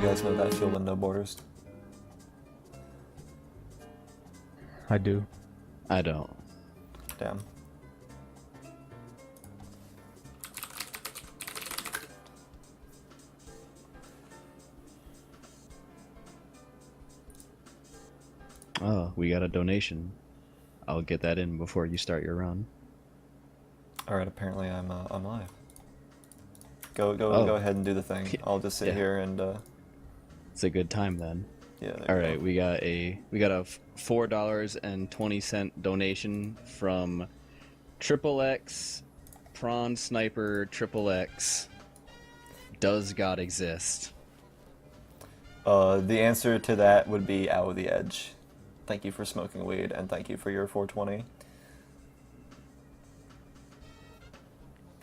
guys know that field with no borders? I do. I don't. Damn. Oh, we got a donation. I'll get that in before you start your run. Alright, apparently I'm live. Go ahead and do the thing. I'll just sit here and It's a good time then. yeah. All right, we got a $4.20 donation from Triple X Prawn Sniper Triple X. Does God exist? The answer to that would be Out of the Edge. Thank you for smoking weed, and thank you for your 420.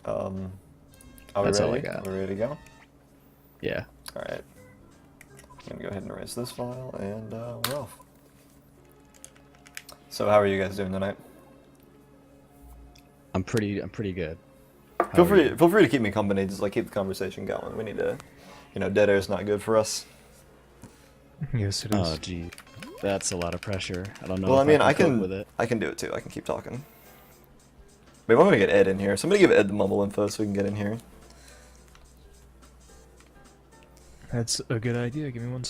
Are we That's all ready? I got. Are we ready to go? Yeah. Alright. I'm gonna go ahead and erase this file, and we're off. So how are you guys doing tonight? I'm pretty good. Feel free to keep me company, just like keep the conversation going. We need to, dead air is not good for us. Yes, it is. Oh, gee. That's a lot of pressure. I don't know Well, if I can cope with it. I can do it too. I can keep talking. Maybe I'm gonna get Ed in here. Somebody give Ed the mumble info so we can get in here. That's a good idea. Give me one.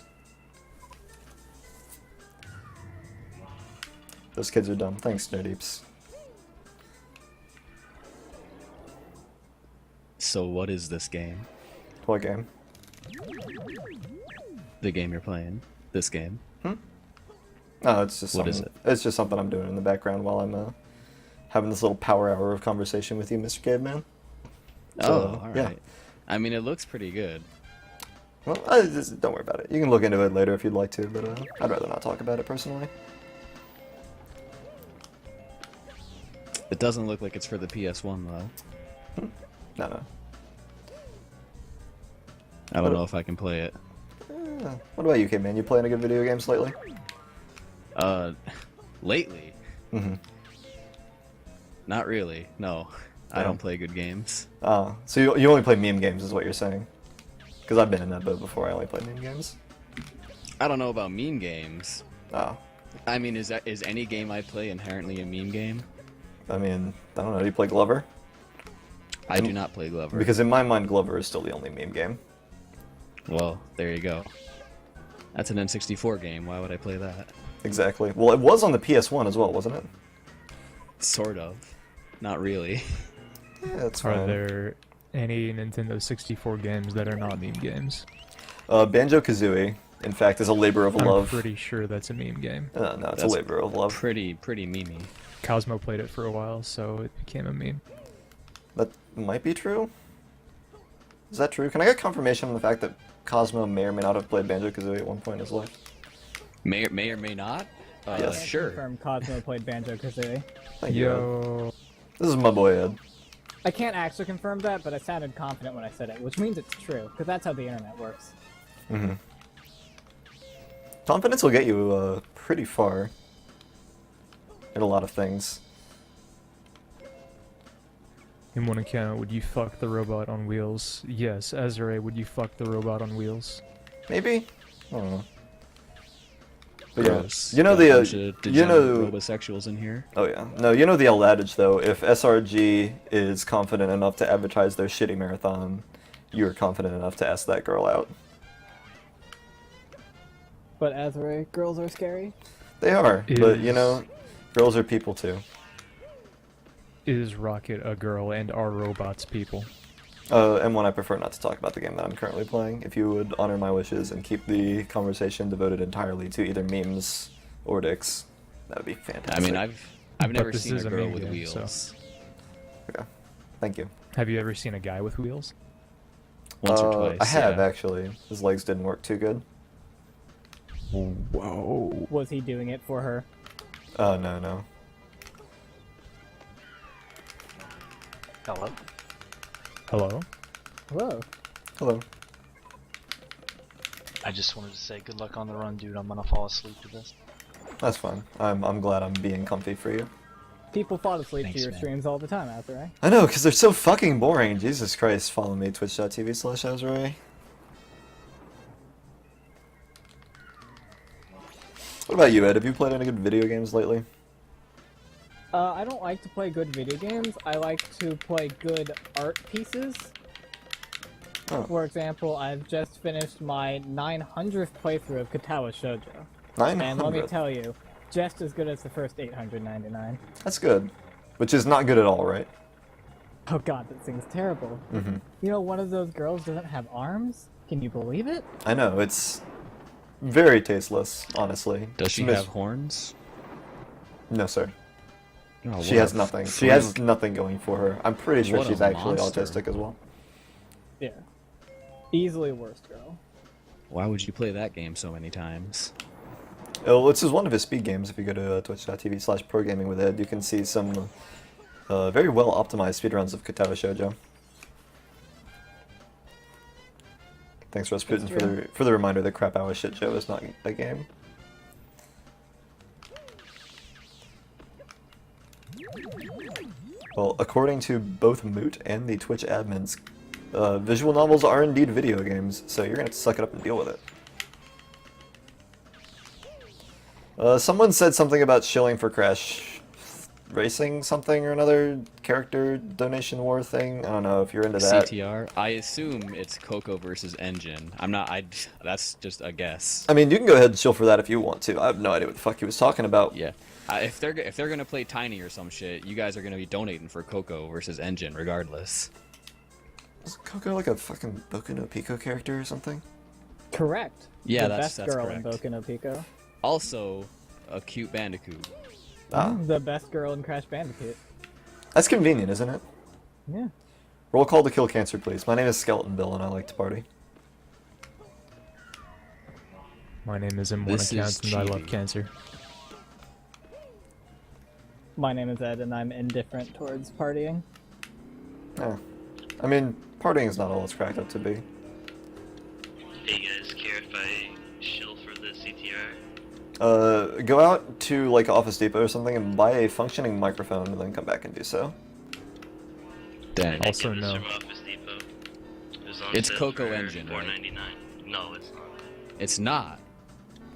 Those kids are dumb. Thanks, No Deeps. So what is this game? What game? The game you're playing? This game? No, it's just What something. is it? It's just something I'm doing in the background while I'm having this little power hour of conversation with you, Mr. Caveman. So, alright. yeah. I mean, it looks pretty good. Well, just don't worry about it. You can look into it later if you'd like to, but I'd rather not talk about it personally. It doesn't look like it's for the PS1, though. No. I don't know if I can play it. What about you, Caveman? You playing a good video games lately? Lately? Mm-hmm. Not really, no. I Yeah. don't play good games. So you only play meme games is what you're saying? Because I've been in that boat before. I only play meme games. I don't know about meme games. Oh. I mean, is any game I play inherently a meme game? I mean, I don't know. Do you play Glover? I do not play Glover. Because in my mind, Glover is still the only meme game. Well, there you go. That's an N64 game. Why would I play that? Exactly. Well, it was on the PS1 as well, wasn't it? Sort of. Not really. Yeah, that's Are fine. there any Nintendo 64 games that are not meme games? Banjo-Kazooie, in fact, is a labor of I'm love. pretty sure that's a meme game. No, it's That's a labor of love. Pretty memey. Cosmo played it for a while, so it became a meme. That might be true. Is that true? Can I get confirmation on the fact that Cosmo may or may not have played Banjo-Kazooie at one point in his life? May or may not. Yes. Sure. Confirm Cosmo played Banjo-Kazooie. Thank you. Yo, This is my boy Ed. I can't actually confirm that, but I sounded confident when I said it, which means it's true, because that's how the internet works. Mm-hmm. Confidence will get you pretty far in a lot of things. in one account, would you fuck the robot on wheels? Yes. Azorae, would you fuck the robot on wheels? Maybe? I don't know. But Gross. yeah, you know Got a the bunch of you know degenerate homosexuals in here. oh yeah, no, you know the old adage though. If SRG is confident enough to advertise their shitty marathon, you're confident enough to ask that girl out. But Azorae, girls are scary? They are, but you Is- know, girls are people too. Is Rocket a girl and are robots people? And one, I prefer not to talk about the game that I'm currently playing. If you would honor my wishes and keep the conversation devoted entirely to either memes or dicks, that would be fantastic. I mean, I've never this seen is a a girl meme with game, wheels. Okay. Thank you. Have you ever seen a guy with wheels? Once or twice. I have yeah. actually. His legs didn't work too good. Whoa. Was he doing it for her? Oh no. Hello? Hello? Whoa. Hello. I just wanted to say good luck on the run, dude. I'm gonna fall asleep to this. That's fine. I'm glad I'm being comfy for you. People fall asleep Thanks, to your man. streams all the time, Azorae. I know, because they're so fucking boring. Jesus Christ. Follow me, twitch.tv/Azorae. What about you, Ed? Have you played any good video games lately? I don't like to play good video games. I like to play good art pieces. Oh. For example, I've just finished my 900th playthrough of Katawa Shoujo. 900. And let me tell you, just as good as the first 899. That's good. Which is not good at all, right? Oh god, that thing's terrible. Mm-hmm. You know, one of those girls doesn't have arms? Can you believe it? I know, it's very tasteless, honestly. Does she have horns? No, sir. Oh, She what has a nothing. She freak. has nothing going for her. I'm pretty sure What a she's actually monster. autistic as well. Yeah. Easily worst girl. Why would you play that game so many times? Oh, this is one of his speed games. If you go to twitch.tv/progaming with Ed, you can see some very well optimized speedruns of Katawa Shoujo. Thanks, Rasputin, for the reminder that Crap Hour Shit Show is not a game. Well, according to both Moot and the Twitch admins, visual novels are indeed video games, so you're gonna have to suck it up and deal with it. Someone said something about shilling for Crash Racing something or another character donation war thing. I don't know if you're into that. CTR? I assume it's Coco versus Engine. I'm not. That's just a guess. I mean, you can go ahead and chill for that if you want to. I have no idea what the fuck he was talking about. Yeah. If they're gonna play Tiny or some shit, you guys are gonna be donating for Coco versus Engine regardless. Is Coco like a fucking Boku no Pico character or something? Correct. Yeah, the that's best girl correct. in Boku no Pico. Also, a cute Bandicoot. Ah, The best girl in Crash Bandicoot. that's convenient, isn't it? Yeah. Roll call to kill cancer, please. My name is Skeleton Bill, and I like to party. My name is M1 This is Accounts and I love chibi. cancer. My name is Ed, and I'm indifferent towards partying. Yeah. I mean, partying is not all it's cracked up to be. Hey, you guys care if I shill for the CTR? Go out to like Office Depot or something and buy a functioning microphone, and then come back and do so. Dang. Also, Give this no. from Office Depot. It was on It's sale Coco for Engine, right? $4.99. No, it's not. It's not.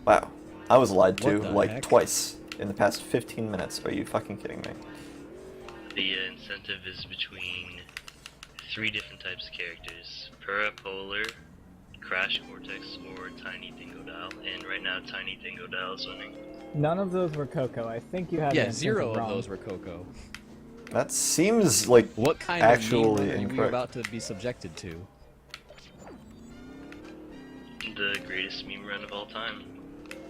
Wow. I was lied to What the like heck? twice in the past 15 minutes. Are you fucking kidding me? The incentive is between 3 different types of characters: Parapolar, Crash Cortex, or Tiny Dingodile. And right now, Tiny Dingodile is winning. None of those were Coco. I think you have the Yeah, incentive 0 of wrong. those were Coco. That seems like What kind actually of meme run are you incorrect. about to be subjected to? The greatest meme run of all time.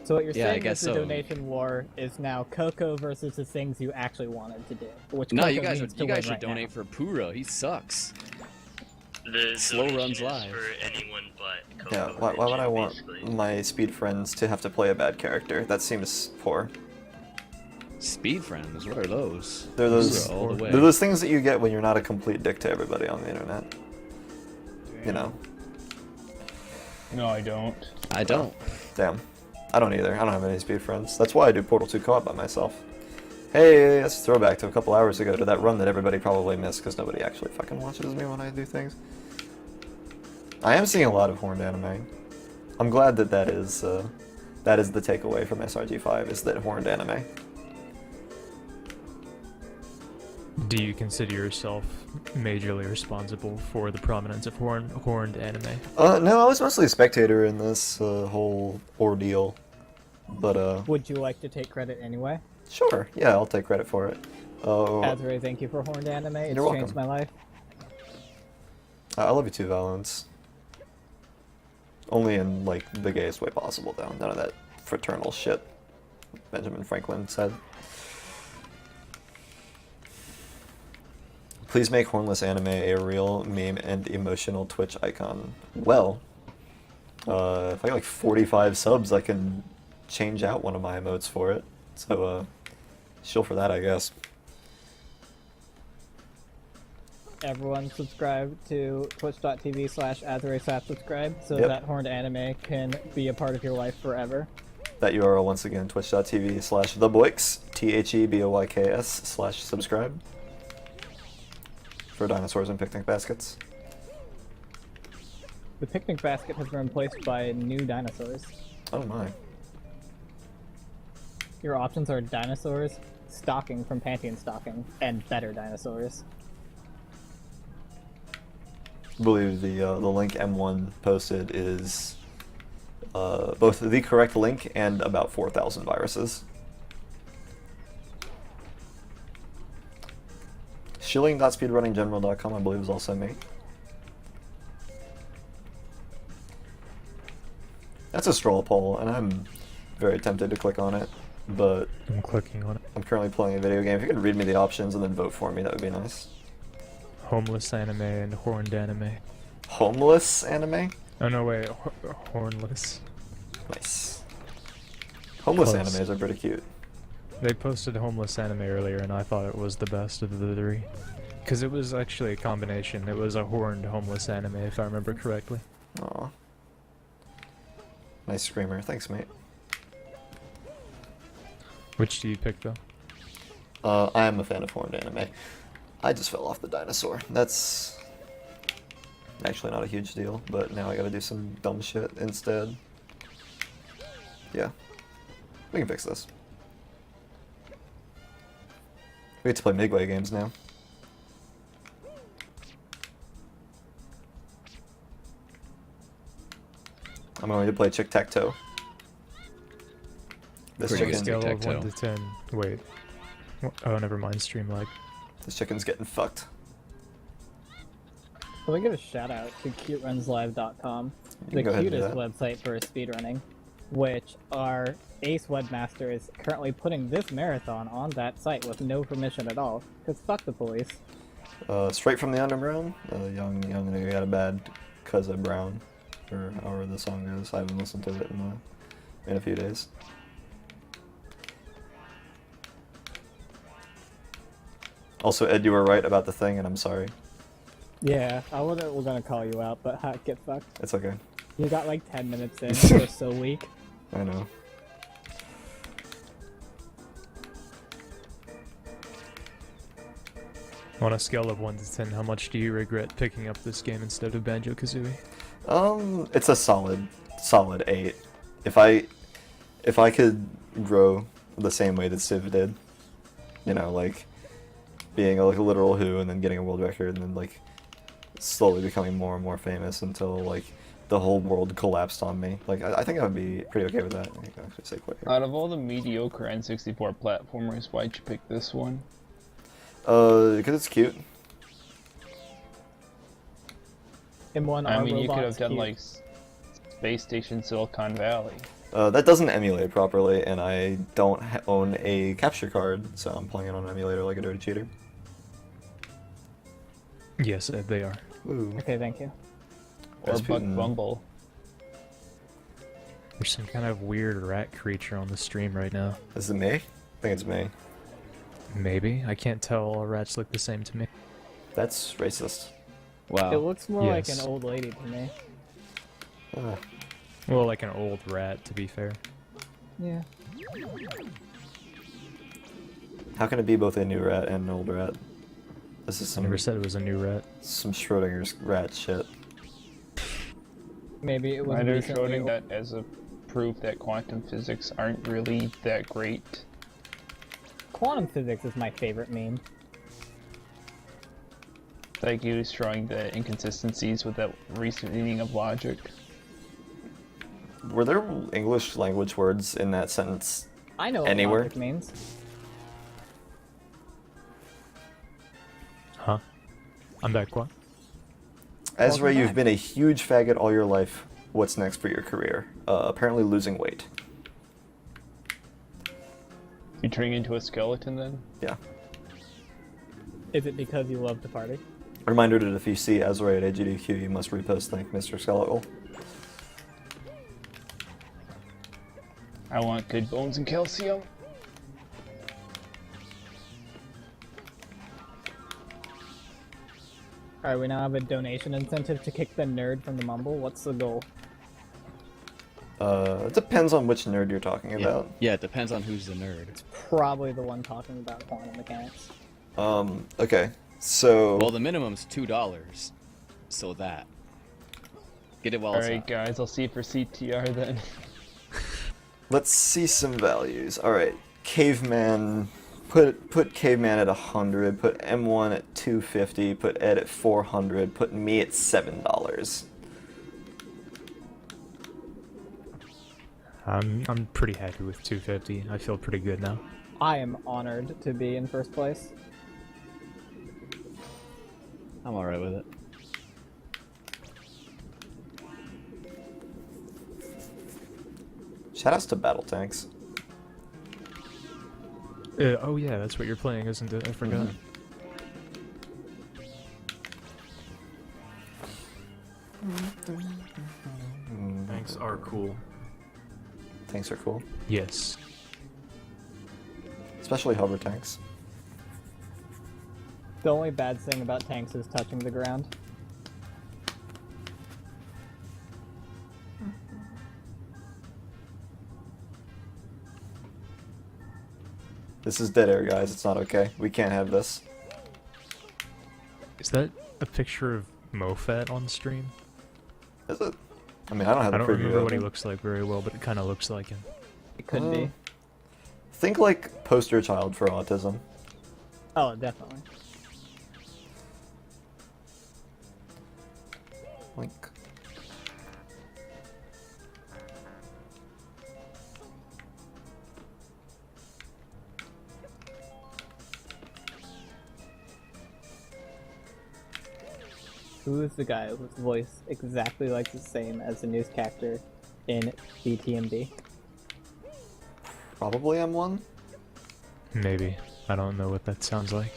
So what you're Yeah, I saying guess is the so. donation war is now Coco versus the things you actually wanted to do. Which No, Coco you guys needs to you guys win should right donate now. for Pura. He sucks. The Slow donation runs is live. for anyone but Coco. Yeah, why would I Engine, want basically. my speed friends to have to play a bad character? That seems poor. Speed friends, what are those? They're those, Pura all the way. they're those things that you get when you're not a complete dick to everybody on the internet. You know. No, I don't. I don't. Damn. I don't either. I don't have any speed friends. That's why I do Portal 2 co-op by myself. Hey, that's a throwback to a couple hours ago to that run that everybody probably missed because nobody actually fucking watches me when I do things. I am seeing a lot of horned anime. I'm glad that that is the takeaway from SRG5 is that horned anime. Do you consider yourself majorly responsible for the prominence of horned anime? No, I was mostly a spectator in this whole ordeal, but Would you like to take credit anyway? sure, yeah, I'll take credit for it. Azorae, thank you for Horned Anime. It's You're changed welcome. my life. I love you too, Valence. Only in like the gayest way possible, though. None of that fraternal shit Benjamin Franklin said. Please make hornless anime a real meme and emotional Twitch icon. Well, if I get like 45 subs, I can change out one of my emotes for it. So, chill for that, I guess. Everyone subscribe to twitch.tv/Azorae/subscribe so Yep. that Horned Anime can be a part of your life forever. That URL once again, twitch.tv/theboyks, THEBOYKS/subscribe. For dinosaurs and picnic baskets. The picnic basket has been replaced by new dinosaurs. Oh my. Your options are dinosaurs, stocking from Pantheon stocking, and better dinosaurs. I believe the link M1 posted is both the correct link and about 4,000 viruses. Shilling.speedrunninggeneral.com I believe is also me. That's a straw poll, and I'm very tempted to click on it, but I'm clicking on it. I'm currently playing a video game. If you could read me the options and then vote for me, that would be nice. Homeless anime and horned anime. Homeless anime? Oh no, wait, hornless. Nice. Homeless Close. animes are pretty cute. They posted homeless anime earlier, and I thought it was the best of the three. Because it was actually a combination. It was a horned homeless anime, if I remember correctly. Aw. Nice screamer. Thanks, mate. Which do you pick, though? I am a fan of horned anime. I just fell off the dinosaur. That's actually not a huge deal, but now I gotta do some dumb shit instead. Yeah. We can fix this. We get to play Midway games now. I'm going to play Tic-Tac-Toe. This Pretty good. Scale of Tic-tac-toe. 1 to 10. Wait. Oh, never mind. Stream lag. This chicken's getting fucked. So we give a shout out to cuterunslive.com, You the can go ahead and do cutest that. website for speedrunning, which our ace webmaster is currently putting this marathon on that site with no permission at all, because fuck the police. Straight from the underground. Young nigga got a bad cuz of brown, or however the song goes. I haven't listened to it in a few days. Also, Ed, you were right about the thing, and I'm sorry. Yeah, I wasn't gonna call you out, but ha, get fucked. It's okay. You got like 10 minutes in, you're so weak. I know. On a scale of 1 to 10, how much do you regret picking up this game instead of Banjo-Kazooie? It's a solid 8. If I could grow the same way that Civ did, you know, like being like a literal who and then getting a world record and then like slowly becoming more and more famous until like the whole world collapsed on me. Like I think I would be pretty okay with that. I can actually say quit here. Out of all the mediocre N64 platformers, why'd you pick this one? Because it's cute. In one, I our mean, you could robot's have done cute. like Space Station Silicon Valley. That doesn't emulate properly, and I don't own a capture card, so I'm playing it on an emulator like a dirty cheater. Yes, they are. Ooh. Okay, thank you. Or Buck Rasputin. Bumble. There's some kind of weird rat creature on the stream right now. Is it me? I think it's me. Maybe. I can't tell. All rats look the same to me. That's racist. Wow. It looks more like an Yes. old lady to me. Ah. Well, like an old rat, to be fair. Yeah. How can it be both a new rat and an old rat? This is I some never said it was a new rat. Schrodinger's rat shit. Maybe it was Writer recently... showing that as a proof that quantum physics aren't really that great. Quantum physics is my favorite meme. Like he was showing the inconsistencies with that reasoning of logic. Were there English language words in that sentence? I know what Anywhere? logic means. Huh? I'm back, what? Azorae, Welcome you've back. been a huge faggot all your life. What's next for your career? Apparently losing weight. You turning into a skeleton then? Yeah. Is it because you love to party? Reminder that if you see Azorae at AGDQ, you must repost thank Mr. Skeletal. I want good bones and calcium. Alright, we now have a donation incentive to kick the nerd from the mumble. What's the goal? It depends on which nerd you're talking Yeah. about. Yeah, it depends on who's the nerd. Probably the one talking about quantum mechanics. Okay. So Well, the minimum's $2, so that. Get it while it's Alright hot. guys, I'll see you for CTR then. let's see some values. Alright. Caveman. Put Caveman at 100. Put M1 at 250. Put Ed at 400. Put me at $7. I'm pretty happy with 250. I feel pretty good now. I am honored to be in first place. I'm alright with it. Shoutouts to Battle Tanks. Oh yeah, that's what you're playing, isn't it? I forgot. Tanks are cool. Tanks are cool. Yes. Especially hover tanks. The only bad thing about tanks is touching the ground. This is dead air, guys. It's not okay. We can't have this. Is that a picture of Mofat on stream? Is it? I mean, I don't have I the don't preview remember what he open. looks like very well, but it kind of looks like him. It could be. Think like poster child for autism. Oh, definitely. Like. Who is the guy whose voice exactly like the same as the news character in BTMB? Probably M1? Maybe. I don't know what that sounds like.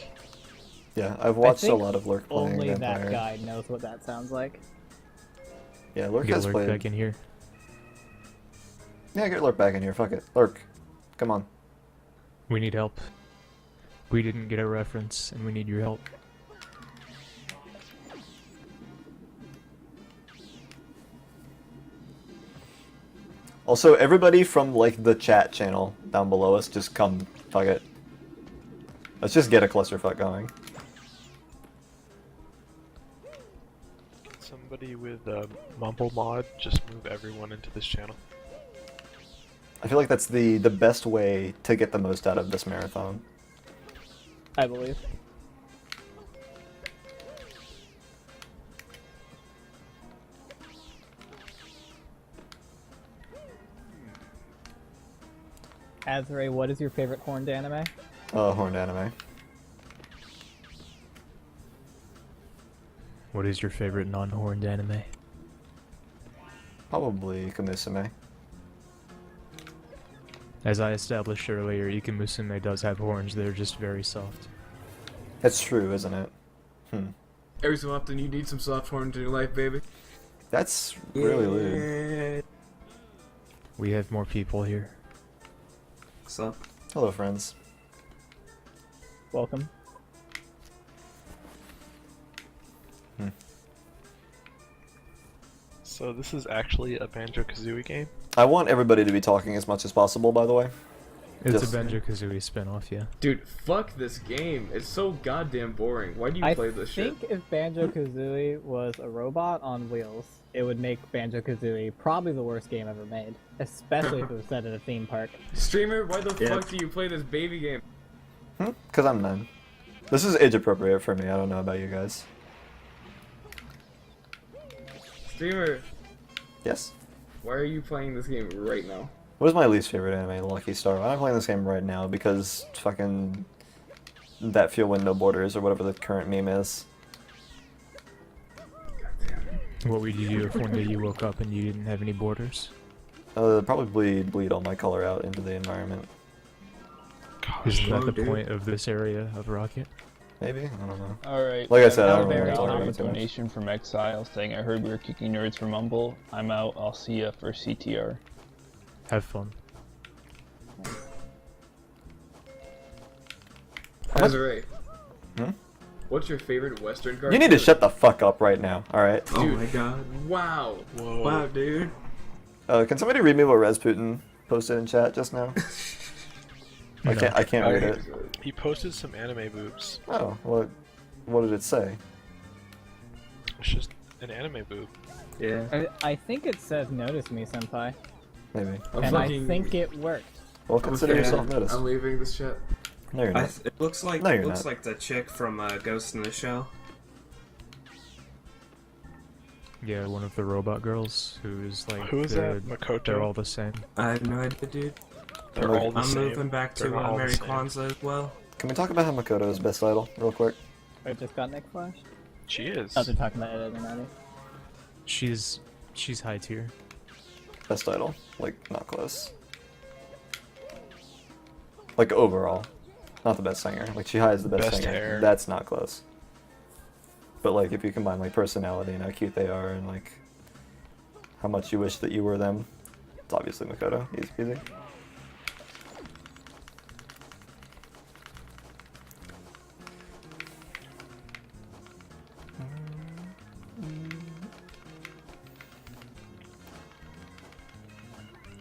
Yeah, I've watched a think lot of Lurk playing Only Vampire. that guy knows what that sounds like. Yeah, Lurk Get has Lurk played. back in here. Yeah, get Lurk back in here. Fuck it. Lurk. Come on. We need help. We didn't get a reference, and we need your help. Also, everybody from, like, the chat channel down below us, just come. Fuck it. Let's just get a clusterfuck going. Somebody with Mumble mod, just move everyone into this channel. I feel like that's the best way to get the most out of this marathon. I believe. Azorae, what is your favorite horned anime? Horned anime. What is your favorite non-horned anime? Probably Kamusume. As I established earlier, Ikamusume does have horns, they're just very soft. That's true, isn't it? Every so often you need some soft horns in your life, baby. That's really lewd. We have more people here. What's up? Hello, friends. Welcome. So this is actually a Banjo-Kazooie game? I want everybody to be talking as much as possible, by the way. It's Just- a Banjo-Kazooie spin-off, yeah. Dude, fuck this game. It's so goddamn boring. Why do you I play this shit? think if Banjo-Kazooie was a robot on wheels, it would make Banjo-Kazooie probably the worst game ever made. Especially if it was set at a theme park. Streamer, why the fuck do you play this baby game? Because I'm 9. This is age appropriate for me. I don't know about you guys. Streamer, Yes? why are you playing this game right now? What is my least favorite anime? Lucky Star. I'm playing this game right now because fucking that feel when no borders or whatever the current meme is. What would you do if one day you woke up and you didn't have any borders? Probably bleed all my color out into the environment. Isn't that Oh, the dude. point of this area of Rocket? Maybe? I don't know. Alright. Like I said, I got don't a really talk about $1 it too much. donation from Exile saying, I heard we were kicking nerds for Mumble. I'm out. I'll see ya for CTR. Have fun. Azorae. Hmm? What's your favorite Western cartoon? You need to shut the fuck up right now, alright? Oh my god. Wow. Whoa. Wow, dude. Can somebody read me what Rasputin posted in chat just now? I can't read it. He posted some anime boobs. Oh, what did it say? It's just an anime boob. Yeah. I think it says notice me, senpai. Maybe. I'm And I fucking... think it worked. Well, consider Okay, yourself noticed. I'm leaving this chat. No, you're not. It looks like No, you're looks not. like the chick from Ghost in the Shell. Yeah, one of the robot girls who's like. Who is that? Makoto? They're all the same. I have no idea, dude. They're all the I'm same. moving back They're to not all the Mary same. Kwanzaa as well. Can we talk about how Makoto is best idol real quick? I just got Nick Flash. She is. Oh, they're talking about it already. She's high tier. Best idol, like not close. Like overall, not the best singer. Like Chihai is the best, Best singer. hair. That's not close. But like if you combine like personality and how cute they are and like how much you wish that you were them, it's obviously Makoto. Easy peasy.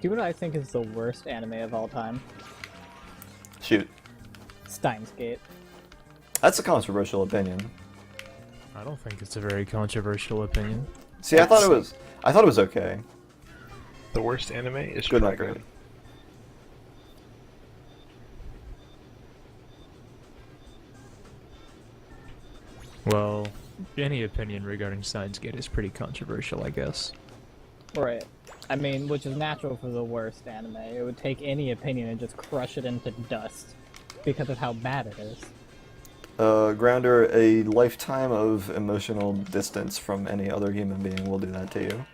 Do you know what I think is the worst anime of all time? Shoot, Steins Gate. that's a controversial opinion. I don't think it's a very controversial opinion. See, I thought it was okay. The worst anime is Good, not Trigun. great. Well, any opinion regarding Steins Gate is pretty controversial, I guess. Right. I mean, which is natural for the worst anime. It would take any opinion and just crush it into dust because of how bad it is. Grounder, a lifetime of emotional distance from any other human being will do that to you.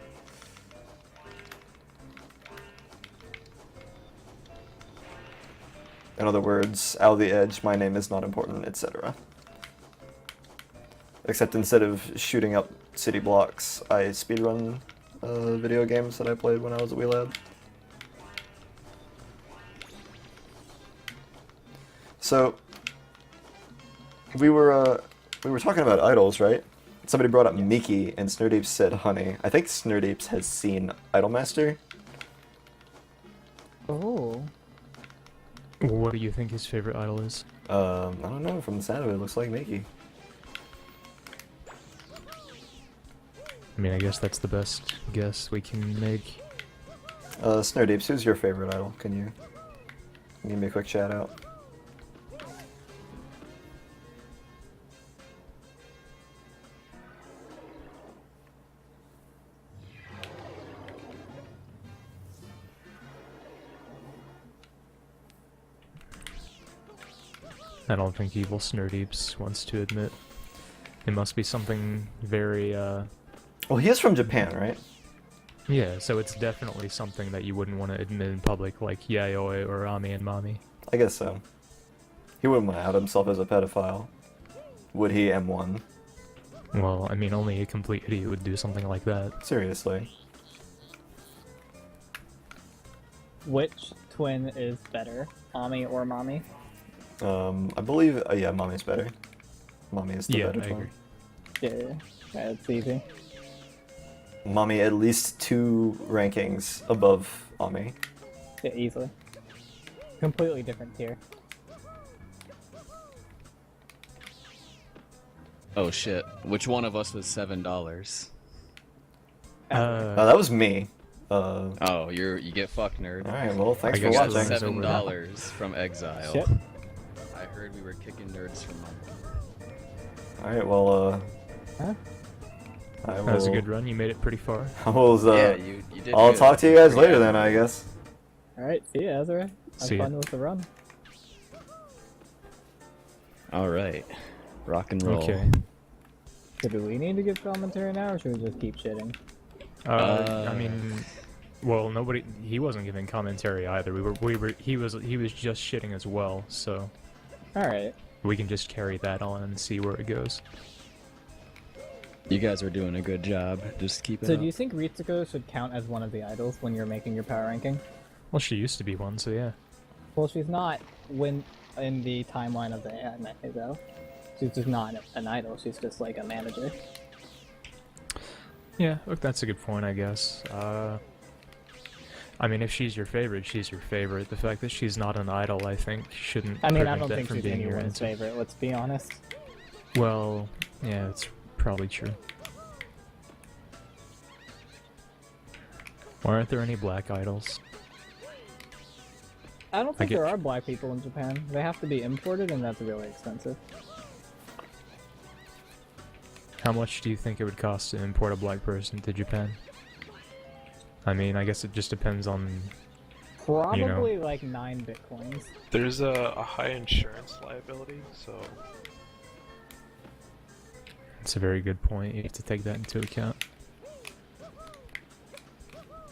In other words, out of the edge, my name is not important, etc. Except instead of shooting up city blocks, I speedrun video games that I played when I was a wee lad. So, we were talking about idols, right? Somebody brought up Miki, and Snurdeeps said Honey. I think Snurdeeps has seen Idolmaster. Oh. What do you think his favorite idol is? I don't know, from the sound of it, it looks like Miki. I mean, I guess that's the best guess we can make. Snurdeeps, who's your favorite idol? Can you give me a quick shout out? I don't think Evil Snurdeeps wants to admit. It must be something very, Well, he is from Japan, right? yeah, so it's definitely something that you wouldn't want to admit in public, like Yayoi or Ami and Mami. I guess so. He wouldn't want to out himself as a pedophile. Would he, M1? Well, I mean, only a complete idiot would do something like that. Seriously. Which twin is better, Ami or Mami? I believe, yeah, Mommy's better. Mommy is the Yeah, better I one. agree. Yeah, that's easy. Mommy at least 2 rankings above Ami. Yeah, easily. Completely different tier. Oh shit! Which one of us was $7? That was me. Oh, you get fucked, nerd. Alright, well, thanks I for guess Got watching. that's $7 from Exile. Shit. I heard we were kicking nerds from Alright, well, Huh? I will, That was a good run. You made it pretty far. I will, yeah, you did. I'll good. talk to you guys Pretty later then, happy. I guess. Alright, see ya, Azorae. Have See ya. fun with the run. All right, rock and roll. Okay. So do we need to give commentary now, or should we just keep shitting? I mean, well, he wasn't giving commentary either. He was just shitting as well, so Alright. we can just carry that on and see where it goes. You guys are doing a good job. Just keep it So up. do you think Ritsuko should count as one of the idols when you're making your power ranking? Well, she used to be one, so yeah. Well, she's not when in the timeline of the anime, though. She's just not an idol, she's just like a manager. Yeah, look, that's a good point, I guess. I mean, if she's your favorite, she's your favorite. The fact that she's not an idol, I think, shouldn't I mean, I prevent don't that think from she's being your anyone's answer. favorite, let's be honest. Well, yeah, it's probably true. Why aren't there any black idols? I don't think get- there are black people in Japan. They have to be imported, and that's really expensive. How much do you think it would cost to import a black person to Japan? I mean, I guess it just depends on... Probably like 9 bitcoins. There's a high insurance liability, so It's a very good point. You have to take that into account.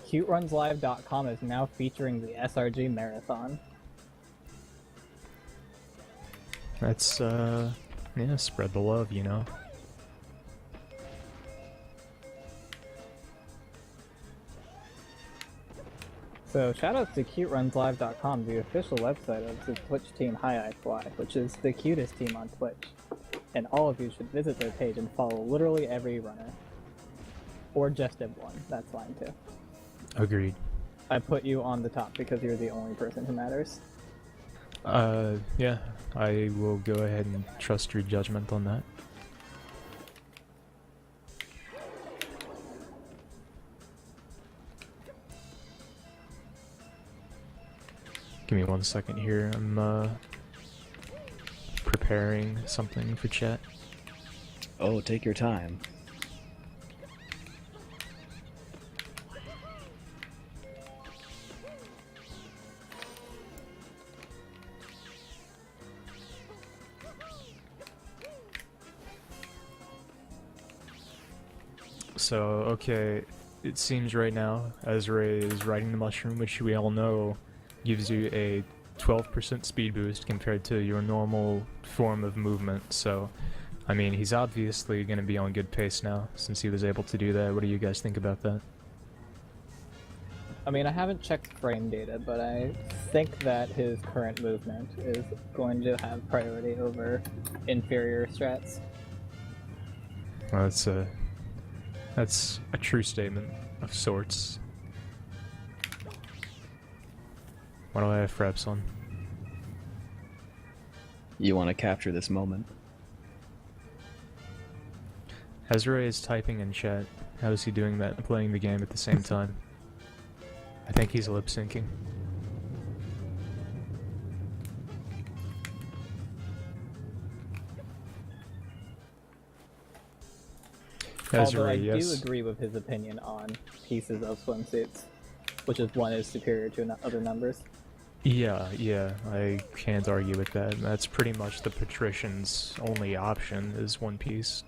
CuteRunsLive.com is now featuring the SRG Marathon. That's, yeah, spread the love, you know? So shoutouts to CuteRunsLive.com, the official website of the Twitch team HiFly, which is the cutest team on Twitch. And all of you should visit their page and follow literally every runner. Or just Div1, that's fine too. Agreed. I put you on the top because you're the only person who matters. Yeah, I will go ahead and trust your judgment on that. Give me 1 second here. I'm preparing something for chat. Oh, take your time. So, okay, it seems right now Azorae is riding the mushroom, which we all know gives you a 12% speed boost compared to your normal form of movement. So, I mean, he's obviously going to be on good pace now since he was able to do that. What do you guys think about that? I mean, I haven't checked frame data, but I think that his current movement is going to have priority over inferior strats. Well, that's a true statement of sorts. Why do I have fraps on? You want to capture this moment. Azorae is typing in chat. How is he doing that and playing the game at the same time? I think he's lip syncing. Although I Azorae, yes. do agree with his opinion on pieces of swimsuits, which is one is superior to other numbers. Yeah, I can't argue with that. That's pretty much the patrician's only option is One Piece.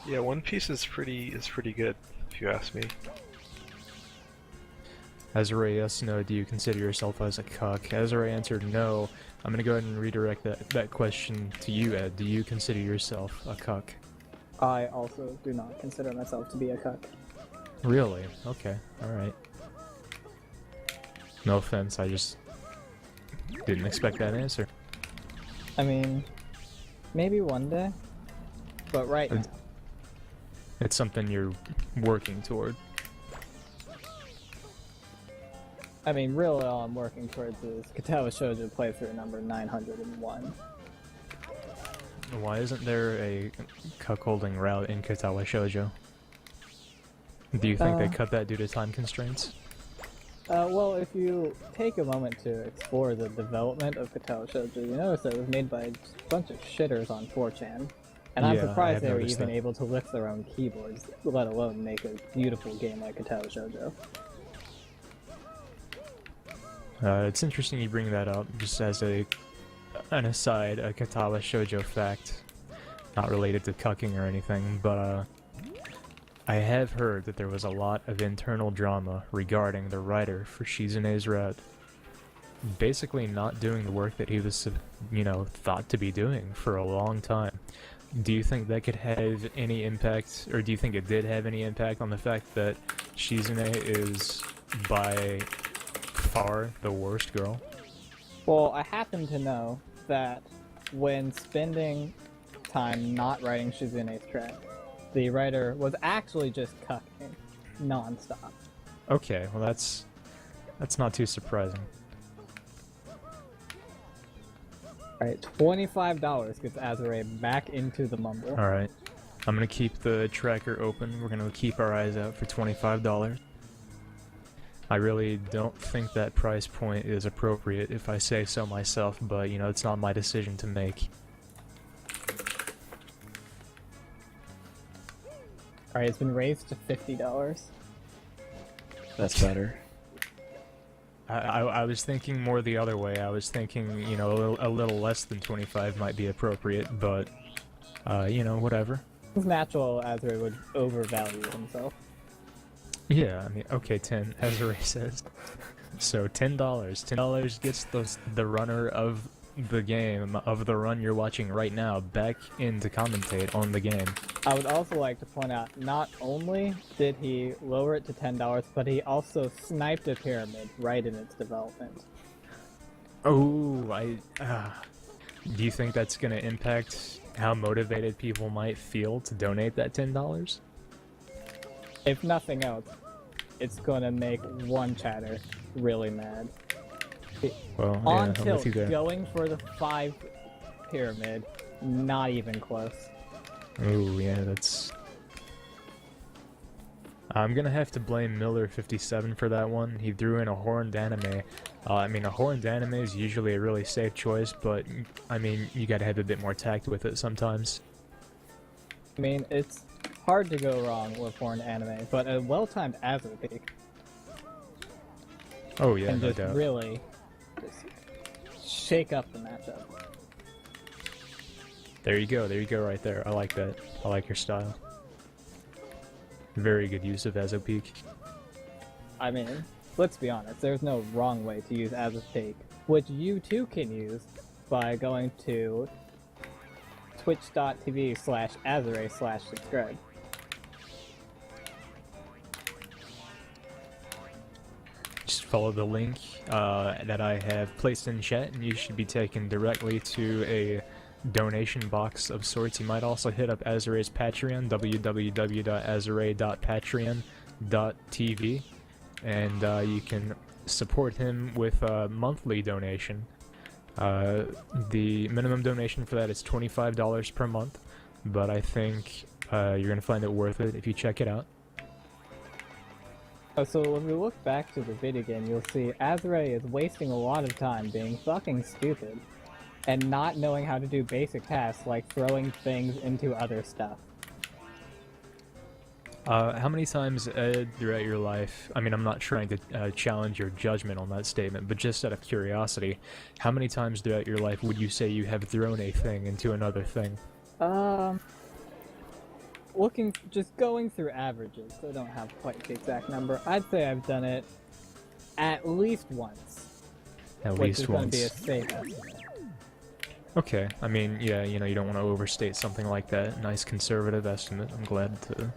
yeah, One Piece is pretty good, if you ask me. Azorae, yes, no, do you consider yourself as a cuck? Azorae answered no. I'm gonna go ahead and redirect that question to you, Ed. Do you consider yourself a cuck? I also do not consider myself to be a cuck. Really? Okay, alright. No offense, I just didn't expect that answer. I mean, maybe one day, but right now. It's something you're working toward. I mean, really all I'm working towards is Katawa Shoujo playthrough number 901. Why isn't there a cuckolding route in Katawa Shoujo? Do you think they cut that due to time constraints? Well, if you take a moment to explore the development of Katawa Shoujo, you notice that it was made by a bunch of shitters on 4chan. And I'm Yeah, I surprised have they were noticed even that. able to lift their own keyboards, let alone make a beautiful game like Katawa Shoujo. It's interesting you bring that up, just as an aside, a Katawa Shoujo fact, not related to cucking or anything, but I have heard that there was a lot of internal drama regarding the writer for Shizune's Red basically not doing the work that he was, thought to be doing for a long time. Do you think that could have any impact, or do you think it did have any impact on the fact that Shizune is by far the worst girl? Well, I happen to know that when spending time not writing Shizune's track, the writer was actually just cucking non-stop. Okay, well that's not too surprising. Alright, $25 gets Azorae back into the mumble. Alright, I'm gonna keep the tracker open. We're gonna keep our eyes out for $25. I really don't think that price point is appropriate if I say so myself, but you know, it's not my decision to make. Alright, it's been raised to $50. That's better. I was thinking more the other way. I was thinking, you know, a little less than 25 might be appropriate, but, you know, whatever. It's natural Azorae would overvalue himself. Yeah, I mean, okay, 10, as Azorae says. So $10. $10 gets the runner of the game, of the run you're watching right now, back in to commentate on the game. I would also like to point out, not only did he lower it to $10, but he also sniped a pyramid right in its development. Oh, do you think that's going to impact how motivated people might feel to donate that $10? If nothing else, it's gonna make one chatter really mad. Well, On yeah, I'm tilt, with you there. going for the 5 pyramid, not even close. Oh, yeah, that's... I'm gonna have to blame Miller57 for that one. He threw in a horned anime. I mean, a horned anime is usually a really safe choice, but, I mean, you gotta have a bit more tact with it sometimes. I mean, it's hard to go wrong with horned anime, but a well-timed Azorae peak Oh, yeah, can no just doubt. really shake up the matchup. There you go right there. I like that. I like your style. Very good use of Azo Peak. I mean, let's be honest, there's no wrong way to use Azorae peak, which you too can use by going to twitch.tv/Azorae/subscribe. Just follow the link that I have placed in chat, and you should be taken directly to a donation box of sorts. You might also hit up Azorae's Patreon, www.azorae.patreon.tv, and you can support him with a monthly donation. The minimum donation for that is $25 per month, but I think you're going to find it worth it if you check it out. So when we look back to the video game, you'll see Azorae is wasting a lot of time being fucking stupid and not knowing how to do basic tasks like throwing things into other stuff. How many times, Ed, throughout your life, I mean, I'm not trying to challenge your judgment on that statement, but just out of curiosity, how many times throughout your life would you say you have thrown a thing into another thing? Just going through averages, so I don't have quite the exact number, I'd say I've done it at least once. At which least is once. Going to be a safe estimate. Okay, I mean, yeah, you know, you don't want to overstate something like that. Nice conservative estimate. I'm glad to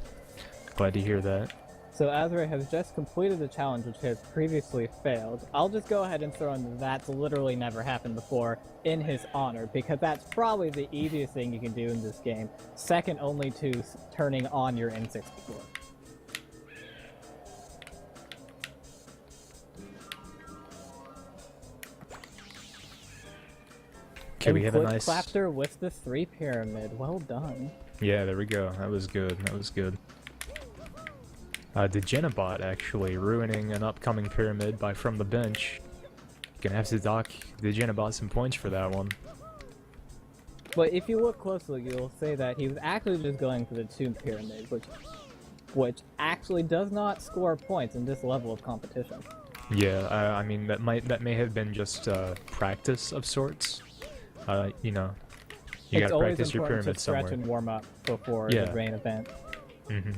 hear that. So Azorae has just completed the challenge which has previously failed. I'll just go ahead and throw in that's literally never happened before in his honor, because that's probably the easiest thing you can do in this game, second only to turning on your N64. Okay, we have a nice... Clapter with the 3 pyramid. Well done. Yeah, there we go. That was good. That was good. Degenibot actually ruining an upcoming pyramid by from the bench. Gonna have to dock Degenibot some points for that one. But if you look closely, you'll see that he was actually just going for the 2 pyramids, which actually does not score points in this level of competition. Yeah, I mean that may have been just practice of sorts. You know, you gotta practice your pyramid somewhere. It's always important to stretch and warm up before the main event. Mm-hmm.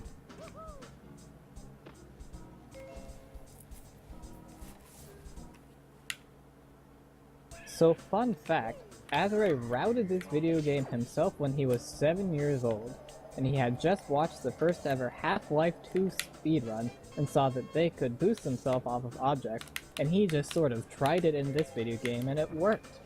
So, fun fact, Azorae routed this video game himself when he was 7 years old, and he had just watched the first ever Half-Life 2 speedrun and saw that they could boost themselves off of objects, and he just sort of tried it in this video game and it worked.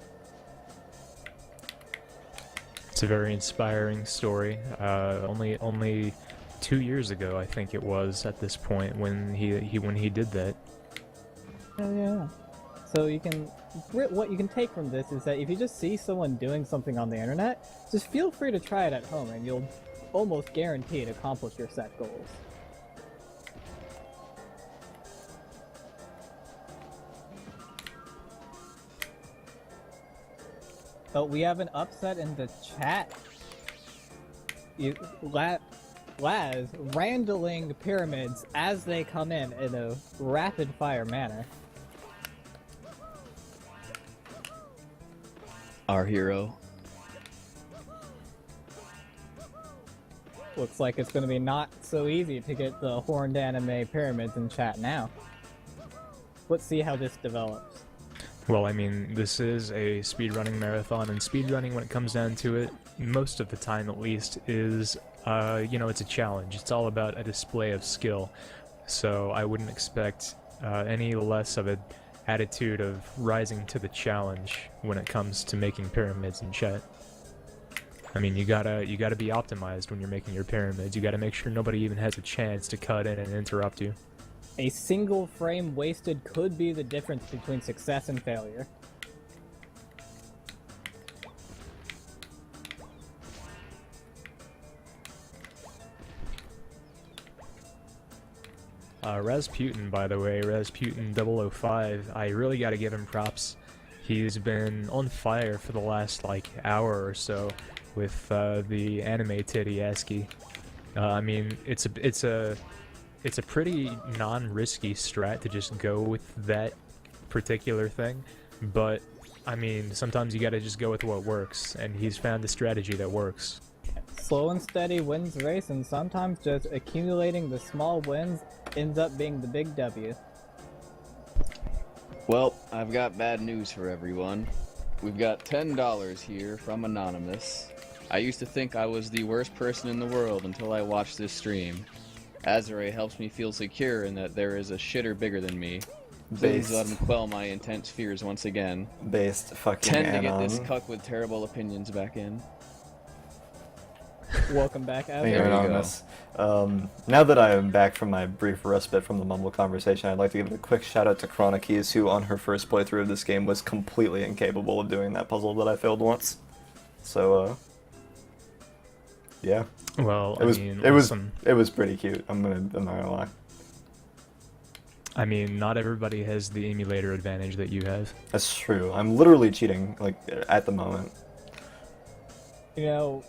It's a very inspiring story. Only 2 years ago, I think it was, at this point when he did that. Oh yeah. So what you can take from this is that if you just see someone doing something on the internet, just feel free to try it at home and you'll almost guaranteed accomplish your set goals. Oh, we have an upset in the chat. Laz randling pyramids as they come in a rapid-fire manner. Our hero. Looks like it's going to be not so easy to get the horned anime pyramids in chat now. Let's see how this develops. Well, I mean, this is a speedrunning marathon, and speedrunning, when it comes down to it, most of the time at least, is, it's a challenge. It's all about a display of skill. So I wouldn't expect any less of an attitude of rising to the challenge when it comes to making pyramids in chat. I mean, you gotta be optimized when you're making your pyramids. You gotta make sure nobody even has a chance to cut in and interrupt you. A single frame wasted could be the difference between success and failure. Rasputin, by the way, Rasputin 005, I really gotta give him props. He's been on fire for the last, hour or so with the anime Teriyaki. I mean, it's a pretty non-risky strat to just go with that particular thing, but I mean, sometimes you gotta just go with what works, and he's found the strategy that works. Slow and steady wins the race, and sometimes just accumulating the small wins ends up being the big W. Well, I've got bad news for everyone. We've got $10 here from Anonymous. I used to think I was the worst person in the world until I watched this stream. Azorae helps me feel secure in that there is a shitter bigger than me. Please let him quell my intense fears once again. Based fucking 10 to get Anon. this cuck with terrible opinions back in. Welcome back, Thank you, There you Anonymous. Now that I am back from my brief respite from the Mumble conversation, I'd like to give a quick shout out to Chronicies, who on her first playthrough of this game was completely incapable of doing that puzzle that I failed once. So, yeah. Well, It was pretty cute. I'm not gonna lie. I mean, not everybody has the emulator advantage that you have. That's true. I'm literally cheating, at the moment. You know,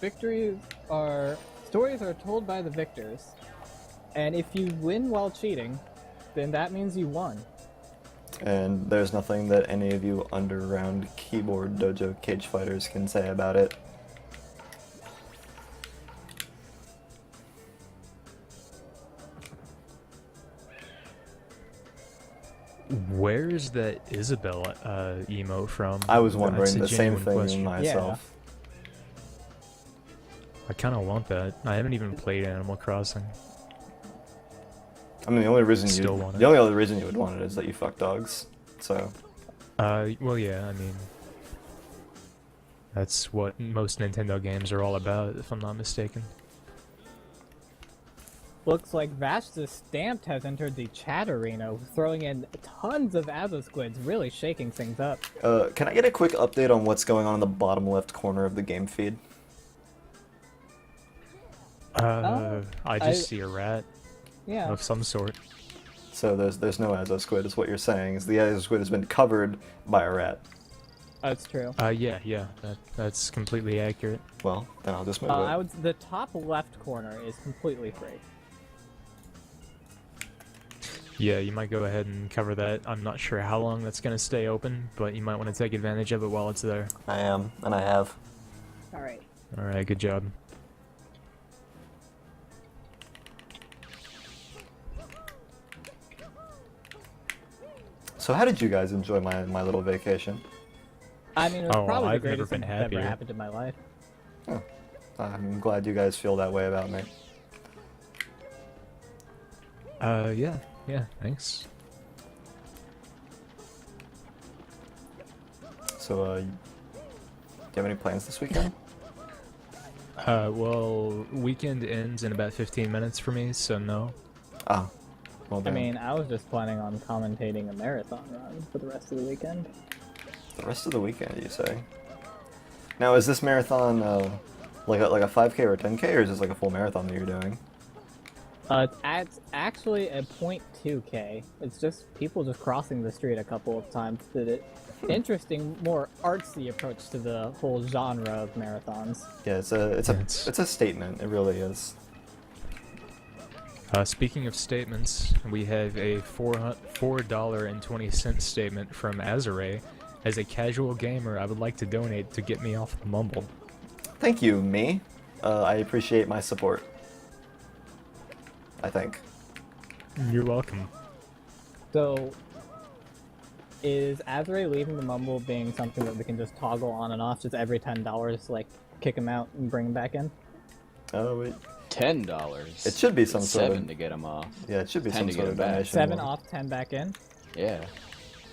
stories are told by the victors, and if you win while cheating, then that means you won. And there's nothing that any of you underground keyboard dojo cage fighters can say about it. Where's that Isabel emote from? I was wondering That's a the same genuine thing question. myself. I kind of want that. I haven't even played Animal Crossing. I mean, the only reason Still want it. the only other reason you would want it is that you fuck dogs. So. Well, yeah, I mean, that's what most Nintendo games are all about, if I'm not mistaken. Looks like Vash the Stamped has entered the chat arena, throwing in tons of Azo Squids, really shaking things up. Can I get a quick update on what's going on in the bottom left corner of the game feed? I just see a rat Yeah. of some sort. So there's no Azo Squid, is what you're saying. Is the Azo Squid has been covered by a rat. That's true. Yeah, that's completely accurate. Well, then I'll just move it. The top left corner is completely free. Yeah, you might go ahead and cover that. I'm not sure how long that's going to stay open, but you might want to take advantage of it while it's there. I am, and I have. Alright. Alright, good job. So how did you guys enjoy my little vacation? I mean, it was probably the I've never greatest been thing that ever happier. happened in my life. Oh, I'm glad you guys feel that way about me. Yeah, thanks. So, do you have any plans this weekend? Well, weekend ends in about 15 minutes for me, so no. Ah, well I then. mean, I was just planning on commentating a marathon run for the rest of the weekend. The rest of the weekend, you say? Now, is this marathon like a 5K or a 10K, or is this like a full marathon that you're doing? It's actually a 0.2k. It's just people just crossing the street a couple of times. Did it? Interesting, more artsy approach to the whole genre of marathons. Yeah, it's a statement. It really is. Speaking of statements, we have a $4.20 statement from Azorae. As a casual gamer, I would like to donate to get me off the mumble. Thank you, me. I appreciate my support. I think. You're welcome. So, is Azorae leaving the mumble being something that we can just toggle on and off just every $10, like kick him out and bring him back in? Oh wait. $10. It should be some sort of. 7 to get him off. Yeah, it should be 10 some to sort get of him back. donation. 7 more. off, 10 back in. Yeah.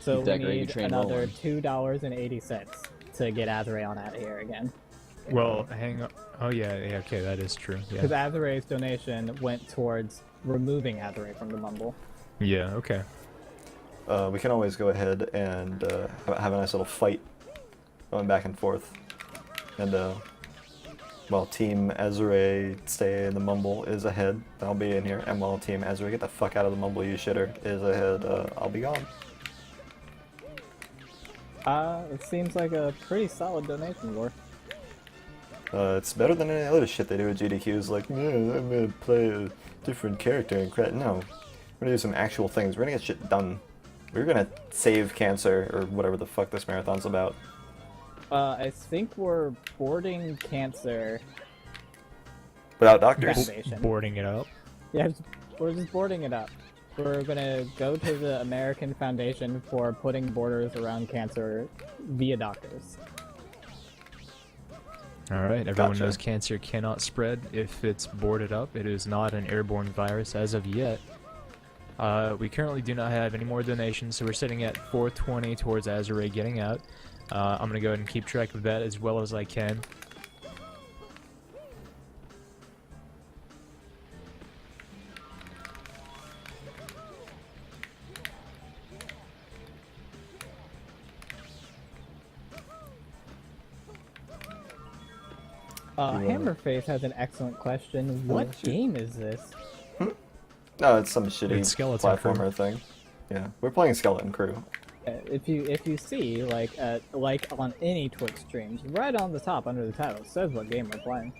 So Keep that we gravy need train another rolling. $2.80 to get Azorae on out of here again. Well, hang on. Oh yeah, okay, that is true. Because Yeah. Azorae's donation went towards removing Azorae from the mumble. Yeah. Okay. We can always go ahead and have a nice little fight going back and forth. And while Team Azorae stay in the mumble is ahead, I'll be in here. And while Team Azorae get the fuck out of the mumble, you shitter, is ahead, I'll be gone. It seems like a pretty solid donation war. It's better than any other shit they do with GDQs, like, yeah, I'm gonna play a different character and crap. No. We're gonna do some actual things. We're gonna get shit done. We're gonna save cancer, or whatever the fuck this marathon's about. I think we're boarding cancer. Without doctors. Foundation. Boarding it up. Yeah, we're just boarding it up. We're gonna go to the American Foundation for putting borders around cancer via doctors. Alright, everyone Gotcha. knows cancer cannot spread if it's boarded up. It is not an airborne virus as of yet. We currently do not have any more donations, so we're sitting at 420 towards Azorae getting out. I'm gonna go ahead and keep track of that as well as I can. Hammerface has an excellent question. What shoot. game is this? No, it's some shitty It's Skeleton Crew. platformer thing. Yeah, we're playing Skeleton Crew. If you see like on any Twitch streams, right on the top under the title it says what game we're playing.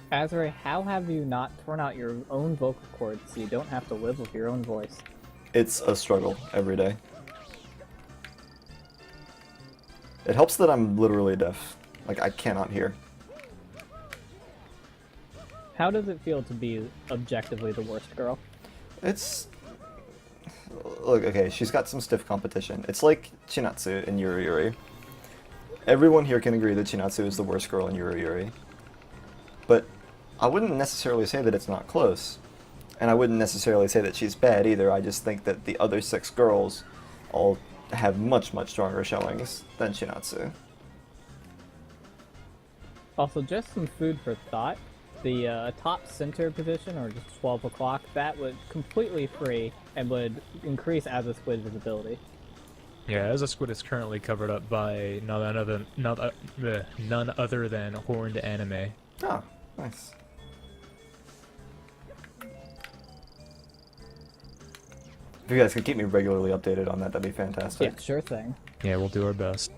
Azorae, how have you not torn out your own vocal cords so you don't have to live with your own voice? It's a struggle every day. It helps that I'm literally deaf. Like, I cannot hear. How does it feel to be objectively the worst girl? It's... Look, okay, she's got some stiff competition. It's like Chinatsu in Yuri Yuri. Everyone here can agree that Chinatsu is the worst girl in Yuri Yuri. But I wouldn't necessarily say that it's not close. And I wouldn't necessarily say that she's bad either. I just think that the other 6 girls all have much, much stronger showings than Chinatsu. Also, just some food for thought. The top center position, or just 12 o'clock, that would completely free and would increase Azasquid visibility. Yeah, Azasquid is currently covered up by none other than Horned Anime. Oh, nice. If you guys could keep me regularly updated on that, that'd be fantastic. Yeah, sure thing. Yeah, we'll do our best.